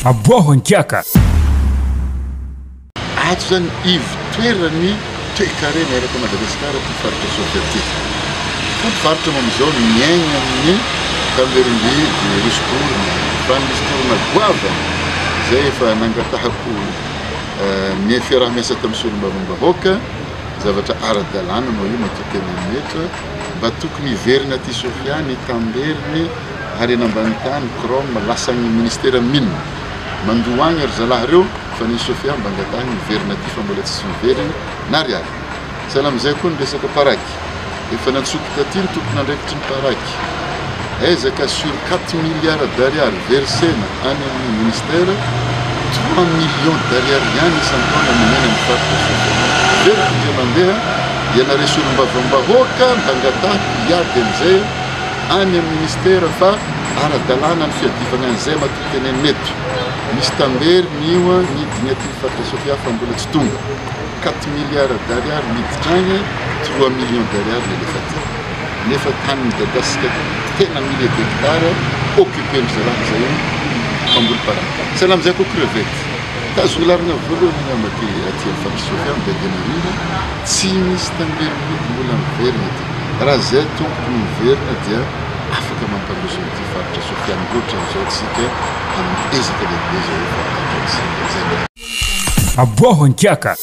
Aboho Nkiaka. Ato zany ivitoerany toekare miaraka Madagasikara ty faritra sovietika. Fody faritra amizao miaigna amin'ny Kamberimbidy, Rosorona, fa misy torona goava zay efa nangatahako ny fiaraha-miasa tamin'ny solombavambahoaka zavatra ara-dalàna moa io matoky amin'ny metra mba tokony hiverina ty Sofia ny Tamberiny ary ambany tany Chrome lasan'ny ministera minna mandoagny ry zalahy reo fa ny Sofia mba angatahany hiverina ty fa mbola tsy miverina na riary. Sahala amizay koa ny resaka paraky efa nantsoky taty ny tompona andraikitry ny paraky ezaka sur 4 milliards d'ariary versena any amin'ny ministère 3 millions d'ariary ihany isan-taona nomena ny faritra Sofia. Veriko ndre mandeha ianare solombavambahoaka mba angatahy hiady amizay any amin'ny ministère fa ara-dalàna ny fiadivagna an'izay matoky teny mety. Misy Tambery nioa nidiny aty faritra Sofia fa mbola tsy tonga 4 milliards d'ariary miditrangy 3 millions d'ariary lefa ty nefa tany midadasika tena milliers d'hectares occupé ny zalahy zay mpamboly paraky. Sahala amizay koa crevette tazogny larina voalohany amaky aty amin'ny faritra Sofia midadinarina tsy misy Tambery midy mbola miverina ty. Raha zay tompoko miverina dia afaka mampandroso ty faritra Sofia loatra amizao tsika amin'ny ezaka lehibe zao efa atratsika. Aboho Nkiaka.